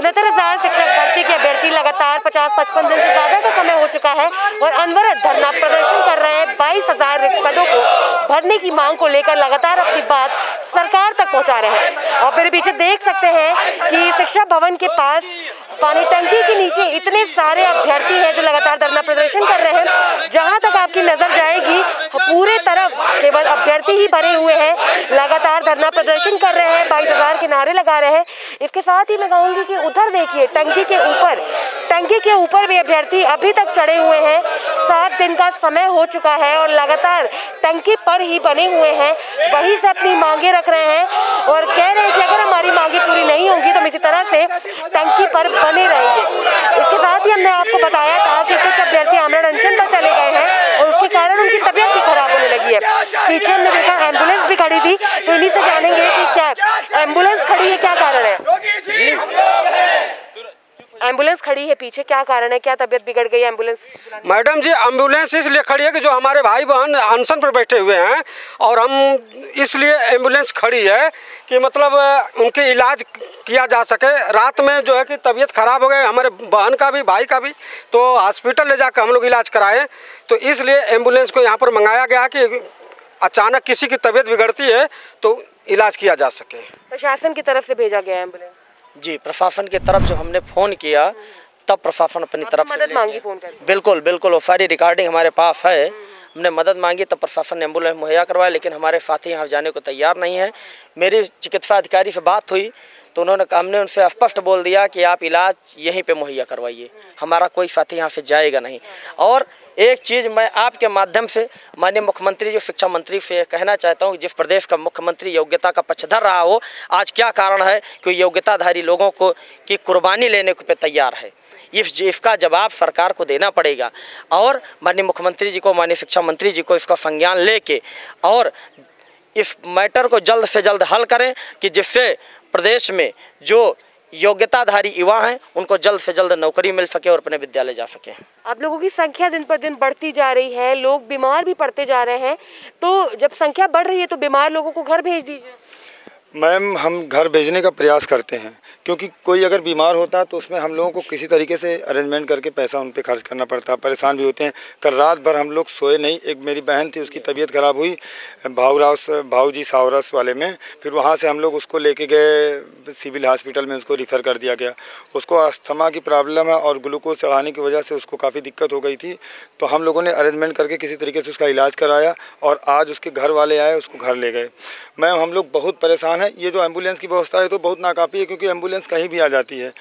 69,000 शिक्षक भर्ती के अभ्यर्थी लगातार 50-55 दिन से ज़्यादा का समय हो चुका है और अनवरत धरना प्रदर्शन कर रहे हैं। 22,000 रिक्त पदों को भरने की मांग को लेकर लगातार अपनी बात सरकार तक पहुंचा रहे हैं। और मेरे पीछे देख सकते हैं कि शिक्षा भवन के पास पानी टंकी के नीचे इतने सारे अभ्यर्थी हैं जो लगातार धरना प्रदर्शन कर रहे हैं। जहां तक आपकी नजर जाएगी पूरे तरफ केवल अभ्यर्थी ही भरे हुए हैं, लगातार धरना प्रदर्शन कर रहे हैं, 22,000 के नारे लगा रहे हैं। इसके साथ ही मैं कहूँगी कि उधर देखिए टंकी के ऊपर भी अभ्यर्थी अभी तक चढ़े हुए हैं। 7 दिन का समय हो चुका है और लगातार टंकी पर ही बने हुए हैं, वहीं से अपनी मांगे रख रहे हैं और कह रहे हैं कि अगर हमारी मांगे पूरी नहीं होंगी तो हम इसी तरह से टंकी पर बने रहेंगे। इसके साथ ही हमने आपको बताया था कि कुछ अभ्यर्थी आमरण अनशन पर चले गए हैं और उसके कारण उनकी तबीयत भी खराब होने लगी है। पीछे हमने देखा एम्बुलेंस भी खड़ी थी, तो इन्हीं से जानेंगे कि क्या एम्बुलेंस खड़ी है, क्या कारण है जी? एम्बुलेंस खड़ी है पीछे, क्या कारण है, क्या तबीयत बिगड़ गई एम्बुलेंस? मैडम जी एम्बुलेंस इसलिए खड़ी है कि जो हमारे भाई बहन अनशन पर बैठे हुए हैं और हम इसलिए एम्बुलेंस खड़ी है कि मतलब उनके इलाज किया जा सके। रात में जो है कि तबीयत खराब हो गई हमारे बहन का भी भाई का भी, तो हॉस्पिटल ले जाकर हम लोग इलाज कराएं, तो इसलिए एम्बुलेंस को यहाँ पर मंगाया गया कि अचानक किसी की तबीयत बिगड़ती है तो इलाज किया जा सके। प्रशासन की तरफ से भेजा गया एम्बुलेंस? जी, प्रशासन की तरफ जब हमने फ़ोन किया तब प्रशासन अपनी तरफ से मदद मांगी फ़ोन कर? बिल्कुल वो सारी रिकॉर्डिंग हमारे पास है। हमने मदद मांगी तब प्रशासन ने एम्बुलेंस मुहैया करवाया, लेकिन हमारे साथी यहाँ जाने को तैयार नहीं है। मेरी चिकित्सा अधिकारी से बात हुई तो हमने उनसे स्पष्ट बोल दिया कि आप इलाज यहीं पे मुहैया करवाइए, हमारा कोई साथी यहाँ से जाएगा नहीं। और एक चीज़ मैं आपके माध्यम से माननीय मुख्यमंत्री जो शिक्षा मंत्री से कहना चाहता हूँ, जिस प्रदेश का मुख्यमंत्री योग्यता का पक्षधर रहा हो, आज क्या कारण है कि योग्यताधारी लोगों को की कुर्बानी लेने पे तैयार है, इसका जवाब सरकार को देना पड़ेगा। और माननीय मुख्यमंत्री जी को, माननीय शिक्षा मंत्री जी को इसका संज्ञान लेके और इस मैटर को जल्द से जल्द हल करें कि जिससे प्रदेश में जो योग्यताधारी युवा हैं उनको जल्द से जल्द नौकरी मिल सके और अपने विद्यालय जा सके। आप लोगों की संख्या दिन पर दिन बढ़ती जा रही है, लोग बीमार भी पड़ते जा रहे हैं, तो जब संख्या बढ़ रही है तो बीमार लोगों को घर भेज दीजिए। मैम हम घर भेजने का प्रयास करते हैं, क्योंकि कोई अगर बीमार होता है तो उसमें हम लोगों को किसी तरीके से अरेंजमेंट करके पैसा उन पे खर्च करना पड़ता है, परेशान भी होते हैं। कल रात भर हम लोग सोए नहीं। एक मेरी बहन थी, उसकी तबीयत ख़राब हुई भाऊ जी सावरस वाले में, फिर वहाँ से हम लोग उसको लेके गए सिविल हॉस्पिटल में, उसको रिफ़र कर दिया गया। उसको अस्थमा की प्रॉब्लम है और ग्लूकोज चढ़ाने की वजह से उसको काफ़ी दिक्कत हो गई थी, तो हम लोगों ने अरेंजमेंट करके किसी तरीके से उसका इलाज कराया और आज उसके घर वाले आए, उसको घर ले गए। मैम हम लोग बहुत परेशान हैं। ये जो एम्बुलेंस की व्यवस्था है तो बहुत नाकाफ़ी है, क्योंकि एम्बुलेंस कहीं भी आ जाती है।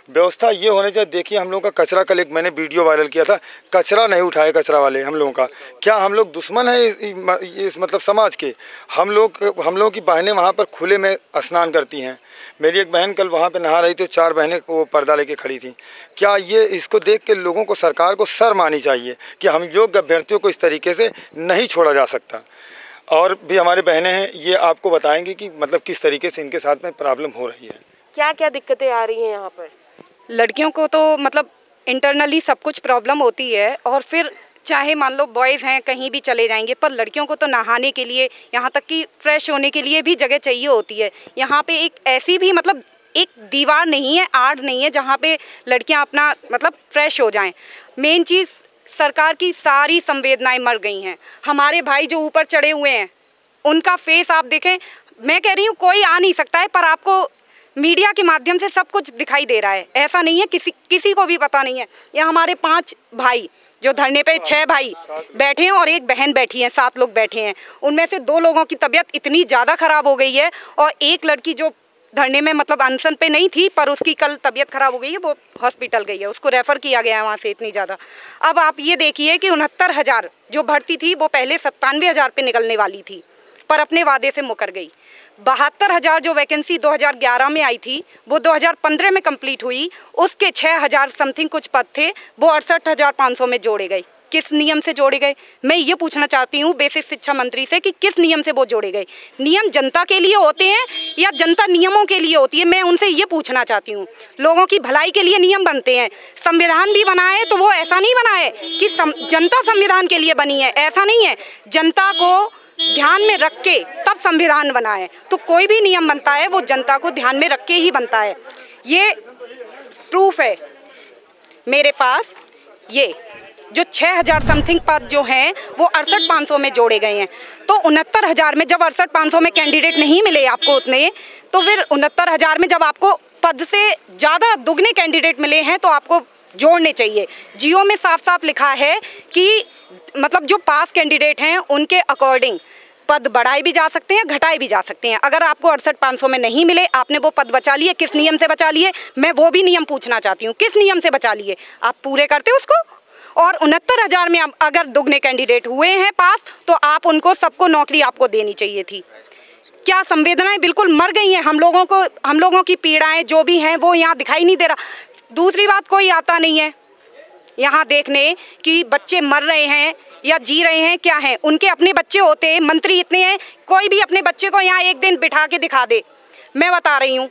व्यवस्था ये होनी चाहिए। देखिए हम लोग का कचरा कल एक मैंने वीडियो वायरल किया था, कचरा नहीं उठाए कचरा वाले हम लोगों का। क्या हम लोग दुश्मन हैं इस मतलब समाज के? हम लोग की बहनें वहाँ पर खुले में स्नान करती हैं। मेरी एक बहन कल वहाँ पे नहा रही थी, 4 बहनें वो पर्दा लेके खड़ी थी। क्या ये इसको देख के लोगों को, सरकार को शर्म आनी चाहिए कि हम योग्य अभ्यर्थियों को इस तरीके से नहीं छोड़ा जा सकता। और भी हमारे बहनें हैं, ये आपको बताएंगी कि मतलब किस तरीके से इनके साथ में प्रॉब्लम हो रही है। क्या क्या दिक्कतें आ रही हैं यहाँ पर? लड़कियों को तो मतलब इंटरनली सब कुछ प्रॉब्लम होती है, और फिर चाहे मान लो बॉयज़ हैं कहीं भी चले जाएंगे, पर लड़कियों को तो नहाने के लिए, यहाँ तक कि फ्रेश होने के लिए भी जगह चाहिए होती है। यहाँ पे एक ऐसी भी मतलब एक दीवार नहीं है, आड़ नहीं है जहाँ पे लड़कियाँ अपना मतलब फ्रेश हो जाएं। मेन चीज़ सरकार की सारी संवेदनाएं मर गई हैं। हमारे भाई जो ऊपर चढ़े हुए हैं उनका फेस आप देखें, मैं कह रही हूँ कोई आ नहीं सकता है, पर आपको मीडिया के माध्यम से सब कुछ दिखाई दे रहा है। ऐसा नहीं है किसी को भी पता नहीं है। ये हमारे 5 भाई जो धरने पे 6 भाई बैठे हैं और एक बहन बैठी है, 7 लोग बैठे हैं। उनमें से 2 लोगों की तबीयत इतनी ज़्यादा ख़राब हो गई है और एक लड़की जो धरने में मतलब अनशन पे नहीं थी पर उसकी कल तबीयत ख़राब हो गई है, वो हॉस्पिटल गई है, उसको रेफ़र किया गया है वहाँ से इतनी ज़्यादा। अब आप ये देखिए कि 69,000 जो भर्ती थी वो पहले 97,000 पे निकलने वाली थी, पर अपने वादे से मुकर गई। 72,000 जो वैकेंसी 2011 में आई थी वो 2015 में कंप्लीट हुई, उसके 6,000 समथिंग कुछ पद थे, वो 68,500 में जोड़े गए। किस नियम से जोड़े गए? मैं ये पूछना चाहती हूँ बेसिक शिक्षा मंत्री से कि किस नियम से वो जोड़े गए? नियम जनता के लिए होते हैं या जनता नियमों के लिए होती है? मैं उनसे ये पूछना चाहती हूँ। लोगों की भलाई के लिए नियम बनते हैं, संविधान भी बना है तो वो ऐसा नहीं बना है कि जनता संविधान के लिए बनी है, ऐसा नहीं है। जनता को ध्यान में रख के तब संविधान बना है, तो कोई भी नियम बनता है वो जनता को ध्यान में रख के ही बनता है। ये प्रूफ है मेरे पास, ये जो 6000 समथिंग पद जो हैं वो 68,500 में जोड़े गए हैं। तो 69,000 में जब 68,500 में कैंडिडेट नहीं मिले आपको उतने, तो फिर 69,000 में जब आपको पद से ज़्यादा दुगने कैंडिडेट मिले हैं तो आपको जोड़ने चाहिए। जियो में साफ साफ लिखा है कि मतलब जो पास कैंडिडेट हैं उनके अकॉर्डिंग पद बढ़ाए भी जा सकते हैं, घटाए भी जा सकते हैं। अगर आपको 68,500 में नहीं मिले, आपने वो पद बचा लिए, किस नियम से बचा लिए, मैं वो भी नियम पूछना चाहती हूँ। किस नियम से बचा लिए? आप पूरे करते उसको। और 69,000 में अगर दुगने कैंडिडेट हुए हैं पास, तो आप उनको सबको नौकरी आपको देनी चाहिए थी। क्या संवेदनाएं बिल्कुल मर गई हैं? हम लोगों की पीड़ाएं जो भी हैं वो यहाँ दिखाई नहीं दे रहा। दूसरी बात, कोई आता नहीं है यहाँ देखने कि बच्चे मर रहे हैं या जी रहे हैं, क्या है। उनके अपने बच्चे होते, मंत्री इतने हैं, कोई भी अपने बच्चे को यहाँ एक दिन बिठा के दिखा दे, मैं बता रही हूँ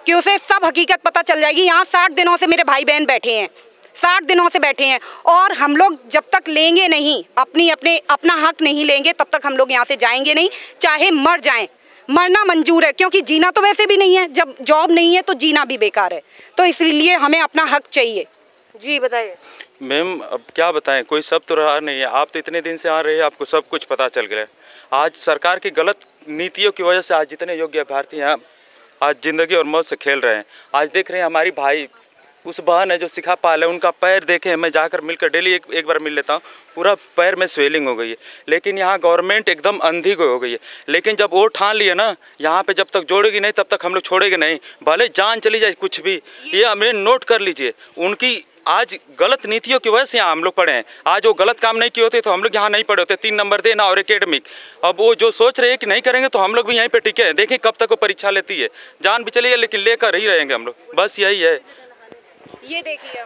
कि उसे सब हकीकत पता चल जाएगी। यहाँ 60 दिनों से मेरे भाई बहन बैठे हैं, 60 दिनों से बैठे हैं, और हम लोग जब तक लेंगे नहीं अपना हक नहीं लेंगे, तब तक हम लोग यहाँ से जाएंगे नहीं, चाहे मर जाएं। मरना मंजूर है, क्योंकि जीना तो वैसे भी नहीं है, जब जॉब नहीं है तो जीना भी बेकार है। तो इसलिए हमें अपना हक चाहिए। जी बताइए मैम, अब क्या बताएं, कोई सब तो रहा नहीं है। आप तो इतने दिन से आ रहे हैं, आपको सब कुछ पता चल गया है। आज सरकार की गलत नीतियों की वजह से आज जितने योग्य अभ्यर्थी हैं आज ज़िंदगी और मौत से खेल रहे हैं। आज देख रहे हैं हमारी भाई, उस बहन है जो सिखा पाल है, उनका पैर देखें, मैं जाकर मिलकर डेली एक बार मिल लेता हूँ, पूरा पैर में स्वेलिंग हो गई है। लेकिन यहाँ गवर्नमेंट एकदम अंधी हो गई है। लेकिन जब वो ठान लिए ना, यहाँ पे जब तक जोड़ेगी नहीं तब तक हम लोग छोड़ेंगे नहीं, भले जान चली जाए कुछ भी। ये हमें नोट कर लीजिए, उनकी आज गलत नीतियों की वजह से यहाँ हम लोग पढ़े हैं। आज वो गलत काम नहीं किए होते तो हम लोग यहाँ नहीं पढ़े होते। 3 नंबर देना और एकेडमिक, अब वो जो सोच रहे हैं कि नहीं करेंगे तो हम लोग भी यहीं पे टिके हैं। देखें कब तक वो परीक्षा लेती है, जान भी चलिए लेकिन लेकर ही रहेंगे हम लोग, बस यही है। ये देखिए,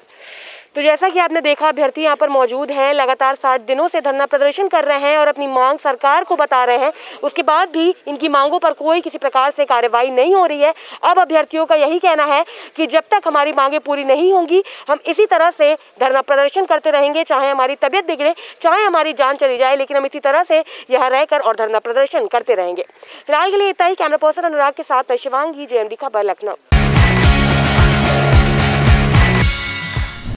तो जैसा कि आपने देखा, अभ्यर्थी यहाँ पर मौजूद हैं, लगातार 60 दिनों से धरना प्रदर्शन कर रहे हैं और अपनी मांग सरकार को बता रहे हैं। उसके बाद भी इनकी मांगों पर कोई किसी प्रकार से कार्रवाई नहीं हो रही है। अब अभ्यर्थियों का यही कहना है कि जब तक हमारी मांगें पूरी नहीं होंगी, हम इसी तरह से धरना प्रदर्शन करते रहेंगे, चाहे हमारी तबीयत बिगड़े, चाहे हमारी जान चली जाए, लेकिन हम इसी तरह से यहाँ रहकर और धरना प्रदर्शन करते रहेंगे। फिलहाल के लिए इतना ही। कैमरा पर्सन अनुराग के साथ मैं शिवांगी, JMD खबर, लखनऊ।